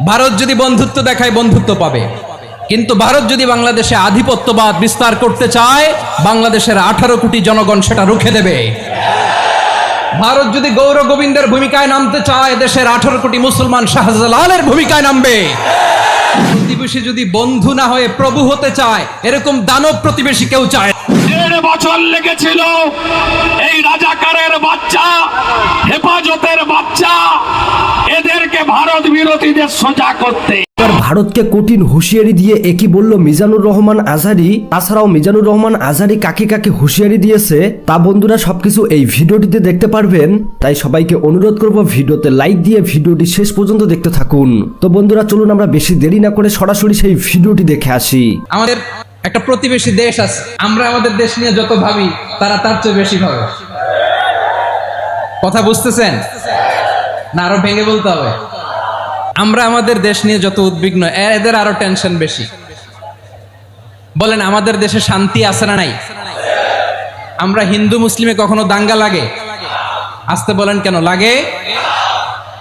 ভারত যদি বন্ধুত্ব দেখায় বন্ধুত্ব পাবে, কিন্তু ভারত যদি বাংলাদেশে আধিপত্যবাদ বিস্তার করতে চায় বাংলাদেশের 18 কোটি জনগণ সেটা রুখে দেবে। ভারত যদি গৌর গোবিন্দের ভূমিকায় নামতে চায় দেশের 18 কোটি মুসলমান শাহজালালের ভূমিকায় নামবে। প্রতিবেশী যদি বন্ধু না হয়ে প্রভু হতে চায় এরকম দানব প্রতিবেশী কেউ চায়। 1.5 বছর লেগেছিল এই রাজাকারের বাচ্চা, হেফাজতের বাচ্চা এদেরকে ভারত বিরোধীদের সোজা করতে। ভারতকে কঠিন হুঁশিয়ারি দিয়ে একই বলল মিজানুর রহমান আজহারি। তাছাড়াও মিজানুর রহমান আজহারি কাকে কাকে হুঁশিয়ারি দিয়েছে তা বন্ধুরা সবকিছু এই ভিডিওটিতে দেখতে পারবেন। তাই সবাইকে অনুরোধ করব ভিডিওতে লাইক দিয়ে ভিডিওটি শেষ পর্যন্ত দেখতে থাকুন। তো বন্ধুরা চলুন আমরা বেশি দেরি না করে সরাসরি সেই ভিডিওটি দেখে আসি। আমাদের একটা প্রতিবেশী দেশ আছে, আমরা আমাদের দেশ নিয়ে যত ভাবি তারা তার চেয়ে বেশি ভাবে। কথা বুঝতেছেন না? আরো ভেঙে বলতে হবে। আমরা আমাদের দেশ নিয়ে যত উদ্বিগ্ন এদের আরো টেনশন বেশি। বলেন আমাদের দেশে শান্তি আছে না নাই? আমরা হিন্দু মুসলিমে কখনো দাঙ্গা লাগে? আসতে বলেন কেন লাগে?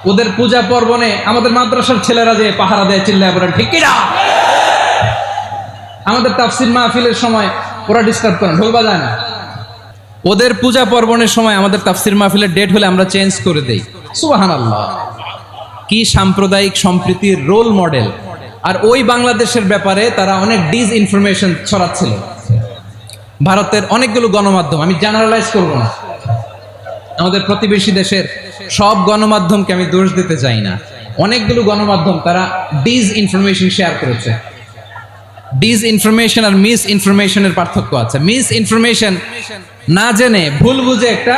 ওদের পূজা পর্বণে আমাদের মাদ্রাসার ছেলেরা যে পাহারা দেয় চিল্লায় বলেন ঠিক কিনা? আমাদের তাফসির মাহফিলের সময় ওরা ডিস্টার্ব করে, ঢোল বাজায় না। ওদের পূজা পর্বণের সময় আমাদের তাফসির মাহফিলের ডেট হলে আমরা চেঞ্জ করে দেই। সুবহানাল্লাহ, কি সাম্প্রদায়িক সম্প্রীতির রোল মডেল। আর ওই বাংলাদেশের ব্যাপারে তারা অনেক ডিস ইনফরমেশন ছড়াচ্ছিল। ভারতের অনেকগুলো গণমাধ্যম, আমি জেনারেলাইজ করব না, আমাদের প্রতিবেশী দেশের সব গণমাধ্যমকে আমি দোষ দিতে চাই না, অনেকগুলো গণমাধ্যম তারা ডিস ইনফরমেশন শেয়ার করেছে। ডিস ইনফরমেশন আর মিস ইনফরমেশনের পার্থক্য আছে। মিস ইনফরমেশন না জেনে ভুল বুঝে একটা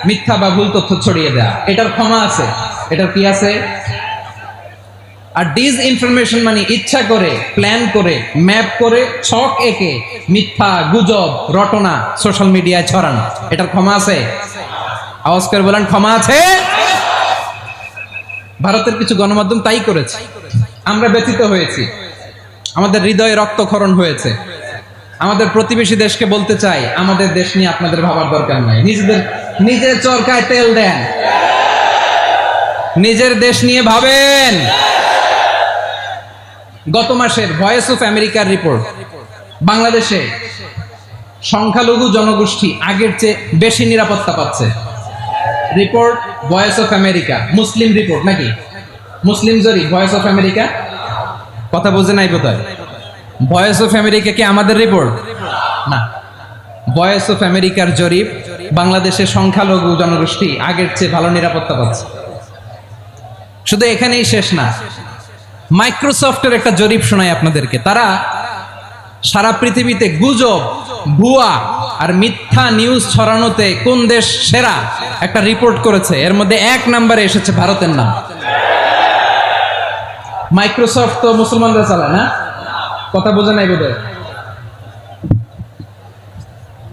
মিথ্যা বা ভুল তথ্য ছড়িয়ে দেয়া, এটার ক্ষমা আছে, এটার কি আছে। আর ডিস ইনফরমেশন মানে ইচ্ছা করে, প্ল্যান করে, ম্যাপ করে, ছক এঁকে মিথ্যা, গুজব, রটনা সোশ্যাল মিডিয়ায় ছড়ানো, এটার ক্ষমা আছে? আওয়াজ করে বলেন ক্ষমা আছে? ভারতের কিছু গণমাধ্যম তাই করেছে, আমরা ব্যথিত হয়েছি, আমাদের হৃদয়ে রক্তক্ষরণ হয়েছে। আমাদের প্রতিবেশী দেশকে বলতে চাই আমাদের দেশ নিয়ে আপনাদের ভাবার দরকার নাই, নিজের চরকায় তেল দেন, নিজের দেশ নিয়ে ভাবেন। গত মাসের ভয়েস অফ আমেরিকার রিপোর্ট, বাংলাদেশে সংখ্যালঘু জনগোষ্ঠী আগের চেয়ে বেশি নিরাপত্তা পাচ্ছে। Report voice of America, Muslim report নাকি মুসলিম জরিপ, ভয়েস অফ আমেরিকা। কথা বোঝে নাই বোধহয়। ভয়েস অফ আমেরিকা কি আমাদের রিপোর্ট না? ভয়েস অফ আমেরিকার জরিপ, বাংলাদেশের সংখ্যালঘু জনগোষ্ঠী আগের চেয়ে ভালো নিরাপত্তা পাচ্ছে। শুধু এখানেই শেষ না, মাইক্রোসফটের একটা জরিপ শোনায় আপনাদেরকে। তারা সারা পৃথিবীতে গুজব, ভুয়া আর মিথ্যা নিউজ ছড়ানোতে কোন দেশ সেরা একটা রিপোর্ট করেছে। এর মধ্যে 1 নম্বরে এসেছে ভারতের নাম। মাইক্রোসফট তো মুসলমানরা চালায় না? কথা বোঝে নাই বোধহয়।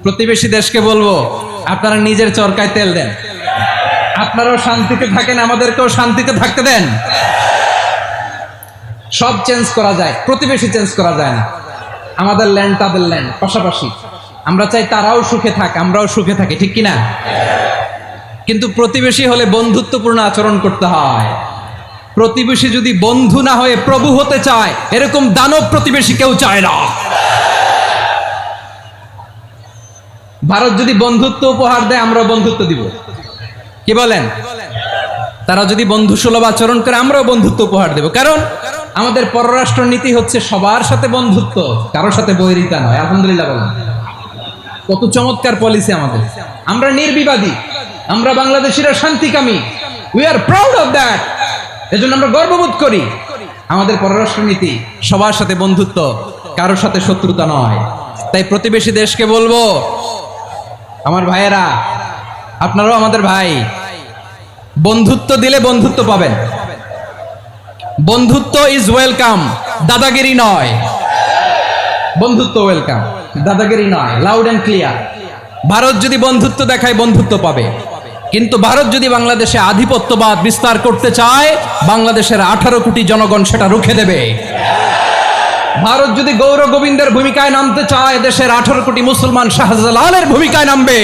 প্রতিবেশী দেশকে বলবো আপনারা নিজের চরকায় তেল দেন, আপনারাও শান্তিতে থাকেন, আমাদেরকেও শান্তিতে থাকতে দেন। সব চেঞ্জ করা যায়, প্রতিবেশী চেঞ্জ করা যায় না। আমাদের ল্যান্ড তাদের ল্যান্ড, পাশাপাশি। আমরা চাই তারাও সুখে থাক, আমরাও সুখে থাকি, ঠিক কিনা? কিন্তু প্রতিবেশী হলে বন্ধুত্বপূর্ণ আচরণ করতে হয়। প্রতিবেশী যদি বন্ধু না হয়ে প্রভু হতে চায় এরকম দানব প্রতিবেশী কেউ চায় না। ভারত যদি বন্ধুত্ব উপহার দেয় আমরাও বন্ধুত্ব দিব, কি বলেন? তারা যদি বন্ধু সুলভ আচরণ করে আমরাও বন্ধুত্ব উপহার দেব। কারণ আমাদের পররাষ্ট্র নীতি হচ্ছে সবার সাথে বন্ধুত্ব, কারোর সাথে বৈরিতা নয়। আলহামদুলিল্লাহ বলেন, কত চমৎকার পলিসি আমাদের। আমরা নির্বিবাদী, আমরা বাংলাদেশিরা শান্তিকামী, we are proud of that. এজন্য আমরা গর্ববোধ করি। আমাদের পররাষ্ট্র নীতি সবার সাথে বন্ধুত্ব, কারোর সাথে শত্রুতা নয়। তাই প্রতিবেশী দেশকে বলবো, আমার ভাইয়েরা আপনারাও আমাদের ভাই, বন্ধুত্ব দিলে বন্ধুত্ব পাবেন। বন্ধুত্ব ইজ ওয়েলকাম, দাদাগিরি নয়। বন্ধুত্ব ওয়েলকাম, দাদাগিরি নয়। Loud and clear. ভারত যদি বন্ধুত্ব দেখায় বন্ধুত্ব পাবে, কিন্তু ভারত যদি বাংলাদেশে আধিপত্যবাদ বিস্তার করতে চায় বাংলাদেশের 18 কোটি জনগণ সেটা রুখে দেবে। ভারত যদি গৌর গোবিন্দের ভূমিকায় নামতে চায় দেশের 18 কোটি মুসলমান শাহজালালের ভূমিকায় নামবে।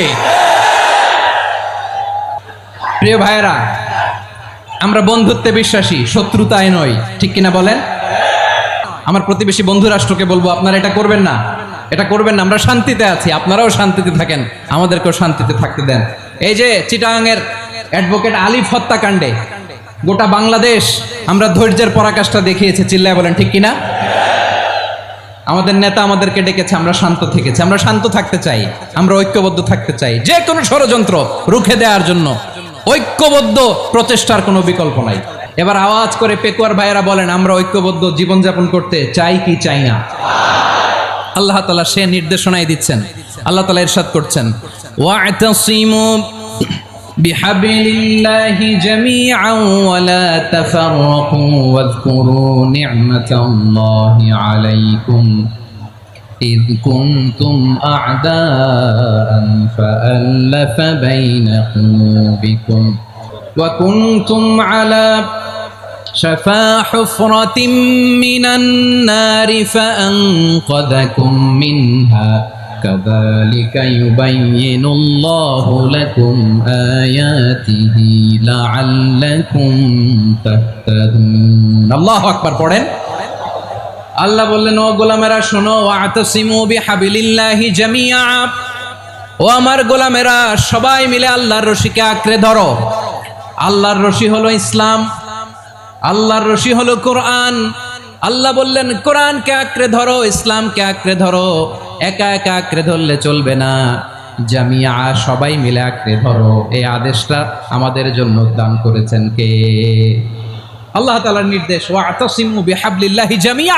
প্রিয় ভাইয়েরা, আমরা বন্ধুত্বে বিশ্বাসী, শত্রুতায় নয়, ঠিক কিনা বলেন? আমার প্রতিবেশী বন্ধু রাষ্ট্রকে বলবো আপনারা এটা করবেন না, এটা করবেন না, আমরা শান্তিতে আছি, আপনারাও শান্তিতে থাকেন, আমাদেরকেও শান্তিতে থাকতে দেন। এই যে চিটাগাংয়ের অ্যাডভোকেট আলিফ হত্যাকাণ্ডে গোটা বাংলাদেশ আমরা ধৈর্যের পরাকাষ্ঠা দেখিয়েছে, চিল্লায় বলেন ঠিক কিনা? আমাদের নেতা আমাদেরকে ডেকেছে, আমরা শান্ত থেকেছি, আমরা শান্ত থাকতে চাই, আমরা ঐক্যবদ্ধ থাকতে চাই। যে কোনো ষড়যন্ত্র রুখে দেওয়ার জন্য ঐক্যবদ্ধ প্রচেষ্টার কোনো বিকল্প নাই। এবার আওয়াজ করে পেকুয়ার ভাইয়েরা বলেন, আমরা ঐক্যবদ্ধ জীবনযাপন করতে চাই কি চাই না? আল্লাহ তাআলা সে নির্দেশনাই দিচ্ছেন। আল্লাহ তাআলা ইরশাদ করছেন, ওয়া'তাসিমু বিহাবলিল্লাহি জামিআন ওয়া লা তাফাররাকু ওয়াযকুরু নি'মাতাল্লাহি আলাইকুম إذ كنتم أعداء فألف بين قلوبكم وكنتم على شفا حفرة من النار فأنقذكم منها كذلك يبين الله لكم آياته لعلكم تهتدون الله أكبر পড়েন। আল্লাহ বললেন, ও গোলামেরা শোনো, ওয়া'তাসিমু বিহাবলিল্লাহি জামিআ, ও আমার গোলামেরা সবাই মিলে আল্লাহর রশিকে আঁকড়ে ধরো। আল্লাহর রশি হলো ইসলাম, আল্লাহর রশি হলো কোরআন। আল্লাহ বললেন কোরআনকে আঁকড়ে ধরো, ইসলামকে আঁকড়ে ধরো। একা একা আঁকড়ে ধরলে চলবে না, জামিআ সবাই মিলে আঁকড়ে ধরো। এই আদেশটা আমাদের জন্য দান করেছেন কে? আল্লাহ তাআলার নির্দেশ, ওয়া'তাসিমু বিহাবলিল্লাহি জামিআ,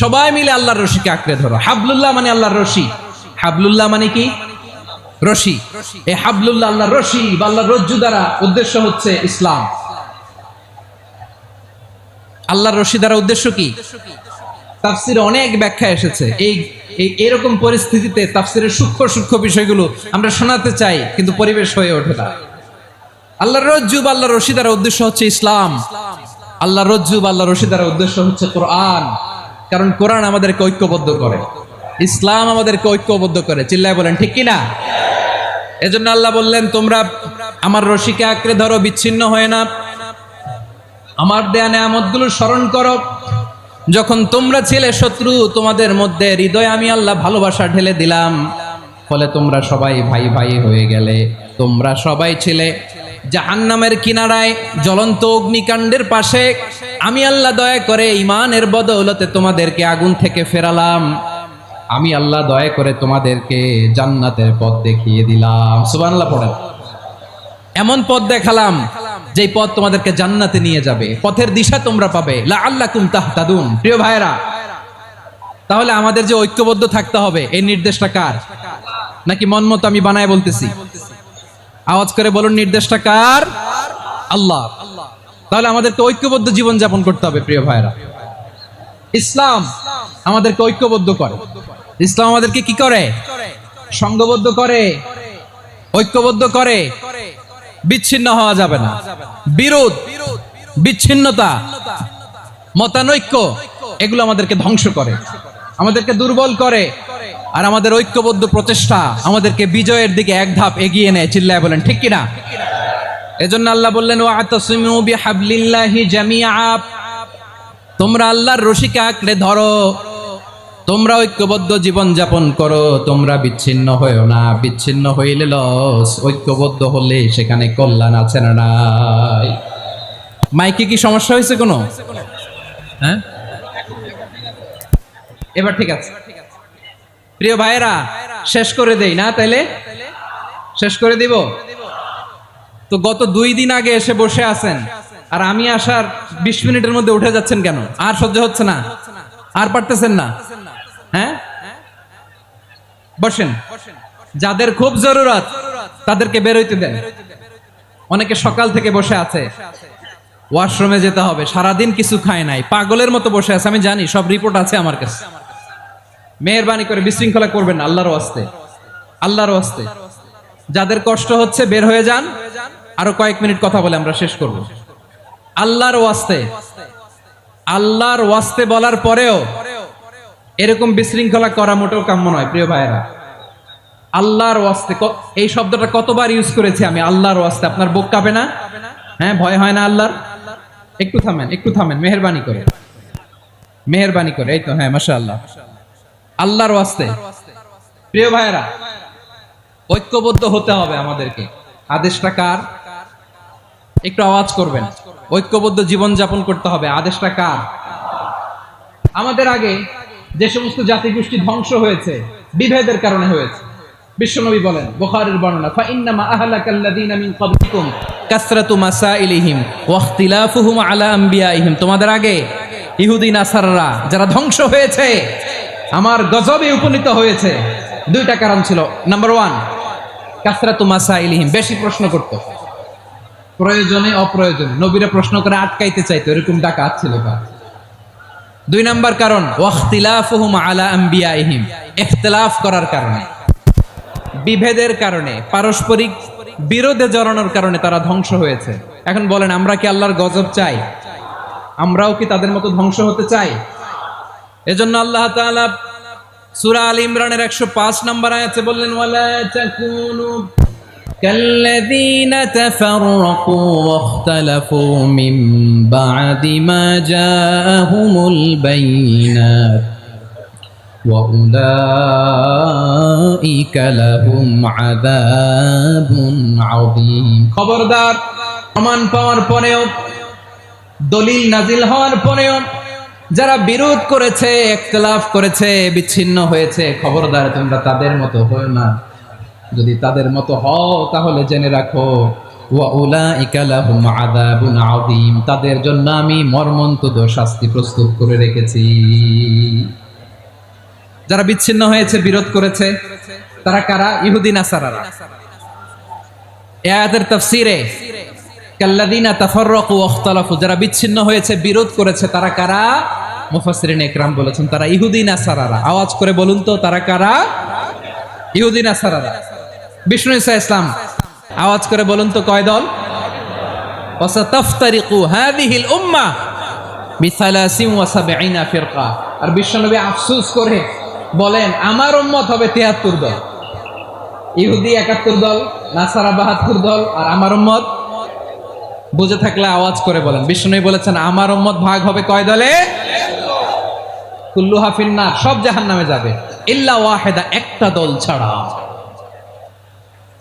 সবাই মিলে আল্লাহর রশিকে আঁকড়ে ধরো। হাবলুল্লাহ মানে আল্লাহর রশি, হাবলুল্লাহ মানে কি? রশি। এই হাবলুল্লাহ আল্লাহর রশি বা আল্লাহর রজ্জু দ্বারা উদ্দেশ্য হচ্ছে ইসলাম। আল্লাহর রশি দ্বারা উদ্দেশ্য কি? তাফসিরে অনেক ব্যাখ্যা এসেছে। এই এরকম পরিস্থিতিতে তাফসিরের সূক্ষ্ম সূক্ষ্ম বিষয়গুলো আমরা শোনাতে চাই, কিন্তু পরিবেশ হয়ে ওঠে না। আল্লাহর রজ্জু বা আল্লাহর রশি দ্বারা উদ্দেশ্য হচ্ছে ইসলাম। আল্লাহর রজ্জু বা আল্লাহর রশি দ্বারা উদ্দেশ্য হচ্ছে কোরআন, কারণ কোরআন আমাদেরকে ঐক্যবদ্ধ করে, ইসলাম আমাদেরকে ঐক্যবদ্ধ করে। চিল্লায় বলেন ঠিক কিনা? এজন্য আল্লাহ বললেন, তোমরা আমার রশিকে আঁকড়ে ধরো, বিচ্ছিন্ন হয় না, আমার দেয়া নেয়ামতগুলো স্মরণ করো। যখন তোমরা ছিলে শত্রু, তোমাদের মধ্যে হৃদয়ে আমি আল্লাহ ভালোবাসা ঢেলে দিলাম, ফলে তোমরা সবাই ভাই ভাই হয়ে গেলে। তোমরা সবাই ছিলে জাহান্নামের কিনারায়, জ্বলন্ত অগ্নিকাণ্ডের পাশে। আমি আল্লাহ দয়া করে ঈমানের বদৌলতে তোমাদেরকে আগুন থেকে ফেরালাম। আমি আল্লাহ দয়া করে তোমাদেরকে জান্নাতের পথ দেখিয়ে দিলাম। সুবহানাল্লাহ পড়েন। এমন পথ দেখালাম যেই পথ তোমাদেরকে জান্নাতে নিয়ে যাবে, পথের দিশা তোমরা পাবে। লাআল্লাকুম তাহতাদুন। প্রিয় ভাইরা, তাহলে আমাদের যে ঐক্যবদ্ধ থাকতে হবে, এই নির্দেশটা কার? নাকি মন মতো আমি বানায় বলতেছি? আওয়াজ করে বলুন, নির্দেশটা কার? আল্লাহ। তাহলে আমাদেরকে ঐক্যবদ্ধ জীবন যাপন করতে হবে। প্রিয় ভাইরা, ইসলাম আমাদেরকে ঐক্যবদ্ধ করে। ইসলাম আমাদেরকে কি করে? সংঘবদ্ধ করে, ঐক্যবদ্ধ করে। বিচ্ছিন্ন হওয়া যাবে না। বিরোধ, বিচ্ছিন্নতা, মতানৈক্য, এগুলো আমাদেরকে ধ্বংস করে, আমাদেরকে দুর্বল করে। আর আমাদের ঐক্যবদ্ধ প্রচেষ্টা আমাদেরকে বিজয়ের দিকে এক ধাপ এগিয়ে নেয়। চিল্লায় বলেন ঠিক কিনা? এজন্য আল্লাহ বললেন, ওয়া'তাসিমু বিহাবলিল্লাহি জামিআ, তোমরা আল্লাহর রশিকে আঁকড়ে ধরো, তোমরা ঐক্যবদ্ধ জীবন যাপন করো, তোমরা বিচ্ছিন্ন হয়েও না। বিচ্ছিন্ন হইলে লস, ঐক্যবদ্ধ হলে সেখানে কল্যাণ আছে না নাই? মাইকে কি সমস্যা হয়েছে কোনো? হ্যাঁ, এবার ঠিক আছে। প্রিয় ভাইয়েরা, শেষ করে দেই না? তাইলে শেষ করে দিব তো। গত 2 দিন আগে এসে বসে আছেন, আর আমি আসার 20 মিনিটের মধ্যে উঠে যাচ্ছেন কেন? আর সহ্য হচ্ছে না? আর পারতেছেন না? হ্যাঁ, বসেন। যাদের খুব জরুরত তাদেরকে বের হইতে দেন। অনেকে সকাল থেকে বসে আছে, ওয়াশরুমে যেতে হবে, সারাদিন কিছু খায় নাই, পাগলের মতো বসে আছে। আমি জানি, সব রিপোর্ট আছে আমার কাছে। মেহেরবানি করে বিশৃঙ্খলা করবেন না, আল্লাহর ওয়াস্তে, আল্লাহর ওয়াস্তে। যাদের কষ্ট হচ্ছে বের হয়ে যান। আরো কয়েক মিনিট কথা বলে আমরা শেষ করব। আল্লাহর ওয়াস্তে, আল্লাহর ওয়াস্তে বলার পরেও এরকম বিশৃঙ্খলা করা মোটেও কাম্য নয়। প্রিয় ভাইয়েরা, আল্লাহর ওয়াস্তে, এই শব্দটা কতবার ইউজ করেছি আমি, আল্লাহর ওয়াস্তে। আপনার বুক কাঁপে না? হ্যাঁ, ভয় হয় না আল্লাহর? একটু থামেন, মেহেরবানি করে, এই তো, হ্যাঁ, মাশাআল্লাহ। আল্লাহর ওয়াস্তে প্রিয় ভাইয়েরা, ঐক্যবদ্ধ হতে হবে আমাদেরকে। আদেশটা কার? একটু আওয়াজ করবেন। ঐক্যবদ্ধ জীবন যাপন করতে হবে। আদেশটা কার? আমাদের আগে যে সমস্ত জাতিগোষ্ঠী ধ্বংস হয়েছে বিভেদের কারণে হয়েছে। বিশ্বনবী বলেন, বুখারীর বর্ণনা, ফা ইন্নামা আহলাকাল্লাযীনা মিন ক্বাবলিকুম কাসরাতু মাসাইলিহিম ওয়া ইখতিলাফুহুম আলা আমবিয়াইহিম। তোমাদের আগে ইহুদি নাসারারা যারা ধ্বংস হয়েছে, আমার গজবে উপনীত হয়েছে, দুইটা কারণ ছিল। নাম্বার 1, কাসরাতু মাসাইলিহিম, বেশি প্রশ্ন করত, প্রয়োজনে অপ্রয়োজনে নবীরা প্রশ্ন করে আটকাইতে চাইতো, এরকম ডাকাত ছিল। 2 নাম্বার কারণ, ওয়াখতিলাফুহুম আলা আমবিয়াইহিম, ইখতিলাফ করার কারণে, বিভেদের কারণে, পারস্পরিক বিরোধে জড়ানোর কারণে তারা ধ্বংস হয়েছে। এখন বলেন, আমরা কি আল্লাহর গজব চাই? আমরাও কি তাদের মতো ধ্বংস হতে চাই? এজন্য আল্লাহ তাআলা সূরা আল ইমরানের 105 নম্বর আয়াতে বললেন, ওয়ালা তাকুনু কাল্লাযীনা তাফাররাকু ওয়াখতালাফু মিন বা'দি মা জাআহুমুল বাইয়িনাত ওয়া উলাইকা লাহুম আযাবুন আযীম। খবরদার, প্রমাণ পাওয়ার পরেও, দলিল নাজিল হওয়ার পরেও যারা বিরোধ করেছে, ইখতিলাফ করেছে, বিচ্ছিন্ন হয়েছে, খবরদার তোমরা তাদের মতো হও না। যদি তাদের মতো হও তাহলে জেনে রাখো, ওয়া উলাইকা লাহুম আযাবুন আযীম, তাদের জন্য আমি মর্মন্তুদ শাস্তি প্রস্তুত করে রেখেছি। যারা বিচ্ছিন্ন হয়েছে, বিরোধ করেছে, তারা কারা? ইহুদি নাসারারা। এই আয়াতের তাফসীরে কাল্লাযীনা তাফাররাকু ওয়াখতালাফু, যারা বিচ্ছিন্ন হয়েছে, বিরোধ করেছে, তারা কারা? মুফাসসিরিন ইকরাম বলেছেন তারা ইহুদি নাসারারা। আওয়াজ করে বলুন তো, তারা কারা? ইহুদি নাসারারা। বিষ্ণু ঈসা ইসলাম, আওয়াজ করে বলুন তো, কয় দল? ওয়াসাতাফতারিকু হাযিহিল উম্মাহ বিসালাসিন ওয়া সাবঈনা ফিরকা। আর বিশ্বনবী আফসোস করে বলেন, আমার উম্মত হবে 73 দল। ইহুদি 71 দল, নাসারা 72 দল, আর আমার উম্মত, বুঝে থাকলে আওয়াজ করে বলেন। বিষ্ণু বলেছেন, আমার উম্মত ভাগ হবে কয় দলে? কুল্লুহা ফিন্নার, সব জাহান্নামে যাবে, ইল্লা ওয়াহিদা, একটা দল ছাড়া।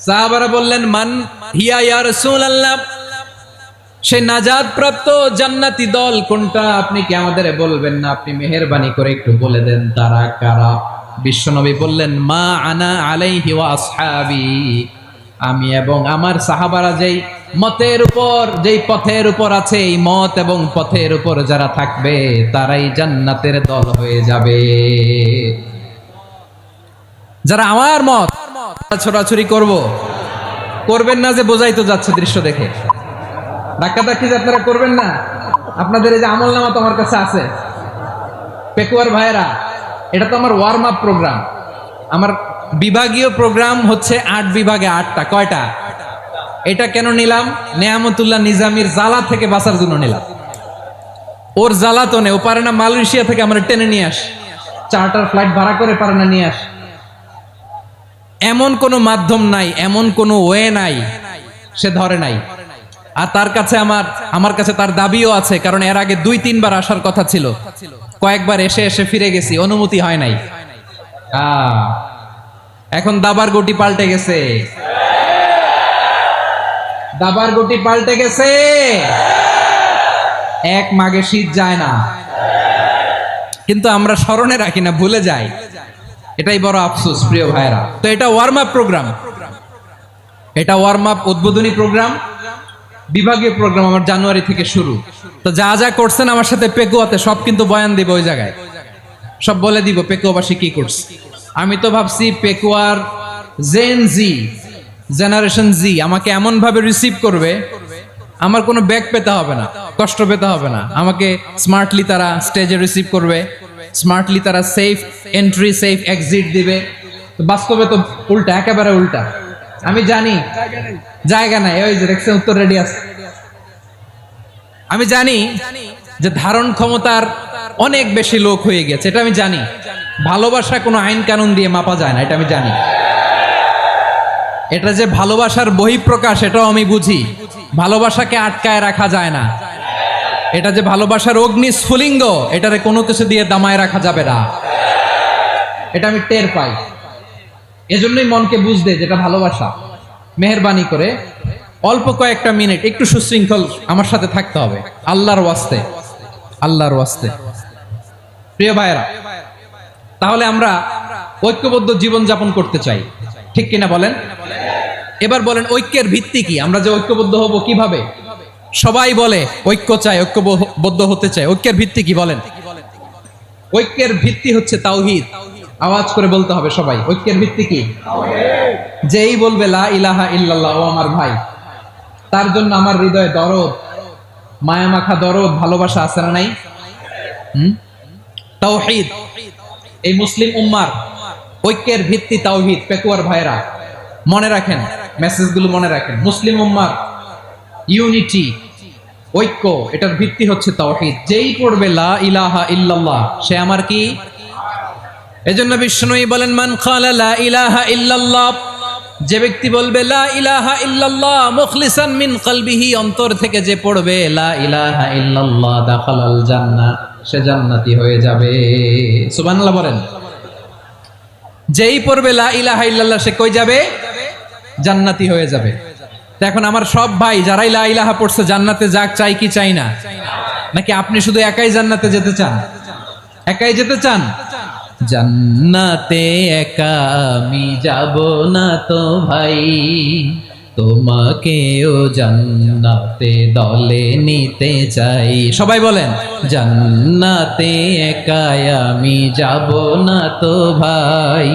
সাহাবারা বললেন, মান হিয়া ইয়া রাসূলুল্লাহ, সেই নাজাত প্রাপ্ত জান্নাতি দল কোনটা? আপনি কি আমাদের বলবেন না? আপনি মেহেরবানি করে একটু বলে দেন তারা কারা। বিশ্বনবী বললেন, মা আনা আলাইহি ওয়া আসহাবি, আমি এবং আমার সাহাবারা যেই মতের উপর, যেই পথের উপর আছে, এই মত এবং পথের উপর যারা থাকবে তারাই জান্নাতের দল হয়ে যাবে। যারা আমার মত ছোড়াছুরি করবেন না, যে বোঝাই তো যাচ্ছে দৃশ্য দেখে। ধাক্কাধাক্কি যে আপনারা করবেন না। আপনাদের এই যে আমলনামা তো আমার কাছে আছে, পেকুয়ার ভাইয়েরা, এটা তো আমার ওয়ার্ম আপ প্রোগ্রাম। আমার বিভাগীয় প্রোগ্রাম হচ্ছে 8 বিভাগে 8টা। কয়টা? এটা কেন নিলাম? নেয়ামতুল্লাহ নিজামীর জ্বালা থেকে বাঁচার জন্য নিলাম। ওর জ্বালা তো নেই, ও পারে না মালয়েশিয়া থেকে আমরা টেনে নিয়ে আস, চার্টার ফ্লাইট ভাড়া করে পারে না নিয়ে আস। এমন কোনো মাধ্যম নাই, এমন কোনো ওয়ে নাই, সে ধরে নাই। আর তার কাছে আমার কাছে তার দাবিও আছে, কারণ এর আগে 2-3 বার আসার কথা ছিল, কয়েকবার এসে ফিরে গেছি, অনুমতি হয় নাই। এখন দাবার গুটি পাল্টে গেছে, দাবার গুটি পাল্টে গেছে। এক মাঘে শীত যায় না, কিন্তু আমরা স্মরণে রাখি না, ভুলে যাই। এটাই বড় আফসোস প্রিয় ভাইরা। তো এটা ওয়ার্ম আপ প্রোগ্রাম, এটা ওয়ার্ম আপ উদ্বোধনী প্রোগ্রাম, বিভাগীয় প্রোগ্রাম আমার জানুয়ারি থেকে শুরু। তো যা যা করছেন আমার সাথে পেকুয়াতে, সব কিন্তু বয়ান দিব ওই জায়গায়, সব বলে দিব পেকুয়াবাসী কি করছে। আমি তো ভাবছি পেকুয়ার জেনারেশন জি আমাকে এমন ভাবে রিসিভ করবে, আমার কোনো ব্যাক পেতে হবে না, কষ্ট পেতে হবে না। আমাকে স্মার্টলি তারা স্টেজে রিসিভ করবে, স্মার্টলি তারা সেফ এন্ট্রি, সেফ এক্সিট দিবে। তো বাস্তবে তো উল্টা, একেবারে উল্টা। আমি জানি জায়গা নাই, ওই যে দেখছেন উত্তর রেডি আছে। আমি জানি যে ধারণ ক্ষমতার অনেক বেশি লোক হয়ে গেছে, এটা আমি জানি। ভালোবাসা কোনো আইন কানুন দিয়ে মাপা যায় না, এটা আমি জানি। এটা যে ভালোবাসার বহিঃপ্রকাশ এটাও আমি বুঝি। ভালোবাসাকে আটকায় রাখা যায় না। এটা যে ভালোবাসার অগ্নি স্ফুলিঙ্গ, এটারে কোনো কিছু দিয়ে দামায় রাখা যাবে না। এটা আমি টের পাই। এজন্যই মনকে বুঝতে যেটা ভালোবাসা। মেহেরবানি করে অল্প কয়েকটা মিনিট একটু সুশৃঙ্খল আমার সাথে থাকতে হবে, আল্লাহর ওয়াস্তে, আল্লাহর ওয়াস্তে। প্রিয় ভাইয়েরা, তাহলে আমরা ঐক্যবদ্ধ জীবন যাপন করতে চাই, ঠিক কিনা বলেন? এবার বলেন ঐক্যের ভিত্তি কি? আমরা যে ঐক্যবদ্ধ হব কিভাবে? সবাই বলে ঐক্য চাই, ঐক্যবদ্ধ হতে চাই। ঐক্যের ভিত্তি কি বলেন? ঐক্যের ভিত্তি হচ্ছে তাওহীদ। আওয়াজ করে বলতে হবে সবাই, ঐক্যের ভিত্তি কি? যেই বলবে লা ইলাহা ইল্লাল্লাহ, ও আমার ভাই, তার জন্য আমার হৃদয়ে দরদ, মায়ামাখা দরদ, ভালোবাসা আছে না নাই? তাওহীদ। এই মুসলিম উম্মার ঐক্যের ভিত্তি তাওহীদ। পেকুয়ার ভাইরা মনে রাখেন, মেসেজগুলো মনে রাখেন। মুসলিম উম্মার ইউনিটি, ঐক্য, এটার ভিত্তি হচ্ছে তাওহীদ। যেই পড়বে লা ইলাহা ইল্লাল্লাহ, সে আমার কি? এজন্য বিষ্ণুই বলেন, মান ক্বালা লা ইলাহা ইল্লাল্লাহ, যে ব্যক্তি বলবে লা ইলাহা ইল্লাল্লাহ মুখলিসান মিন কলবিহি, অন্তর থেকে যে পড়বে লা ইলাহা ইল্লাল্লাহ, দাখালাল জান্নাহ, সে জান্নাতি হয়ে যাবে। সুবহানাল্লাহ বলেন। যেই পড়বে লা ইলাহা ইল্লাল্লাহ, সে কই যাবে? জান্নাতি হয়ে যাবে। তো এখন আমার সব ভাই যারাই লা ইলাহা পড়ছে জান্নাতে যাক, চাই কি চাই না? নাকি আপনি শুধু একাই জান্নাতে যেতে চান? একাই যেতে চান? জান্নাতে একা আমি যাব না তো ভাই, তোমাকেও জান্নাতে দলে নিতে চাই। সবাই বলেন, জান্নাতে একা আমি যাব না তো ভাই,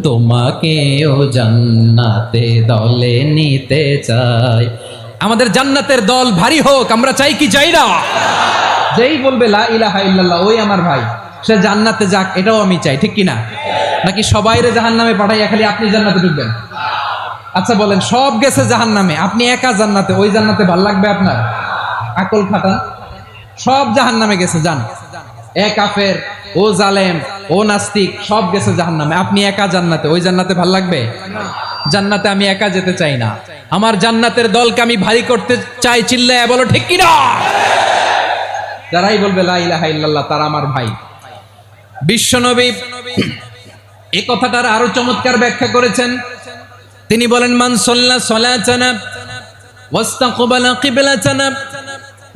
তোমাকেও জান্নাতে দলে নিতে চাই। আমাদের জান্নাতের দল ভারী হোক, আমরা চাই কি চাই না? যেই বলবে লা ইলাহা ইল্লাল্লাহ, ওই আমার ভাই, সে জান্নাতে যাক, এটাও আমি চাই, ঠিক কিনা? নাকি সবাইরে জাহান্নামে পাঠাইয়া খালি আপনি জান্নাতে ঢুকবেন? আচ্ছা বলেন, সব গেছে জাহান্নামে, আপনি একা জান্নাতে, ওই জান্নাতে ভাল লাগবে আপনার? আকল খাটান। সব জাহান্নামে গেছে, যান। এ কাফের, ও জালেম, ও নাস্তিক, সব গেছে জাহান্নামে, আপনি একা জান্নাতে, ওই জান্নাতে ভাল লাগবে? জান্নাতে আমি একা যেতে চাই না, আমার জান্নাতের দলকে আমি ভারী করতে চাই। চিল্লায় বলো ঠিক কিনা? যারাই বলবে লা ইলাহা ইল্লাল্লাহ, তারা আমার ভাই। বিশ্বনবী এই কথাটার আরো চমৎকার ব্যাখ্যা করেছেন। তিনি বলেন, মান সাল্লা সালাতানা ওয়াস্তাকবালা কিবলাতানা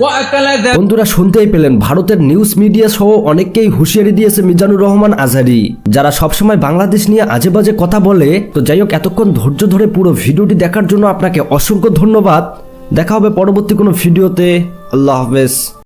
ওয়া আকালা। বন্ধুরা শুনতেই পেলেন, ভারতের নিউজ মিডিয়া সহ অনেককেই হুঁশিয়ারি দিয়েছে মিজানুর রহমান আজহারী, যারা সবসময় বাংলাদেশ নিয়ে আজে বাজে কথা বলে। তো যাই হোক, এতক্ষণ ধৈর্য ধরে পুরো ভিডিওটি দেখার জন্য আপনাকে অসংখ্য ধন্যবাদ। দেখা হবে পরবর্তী কোনো ভিডিওতে। আল্লাহ হাফেজ।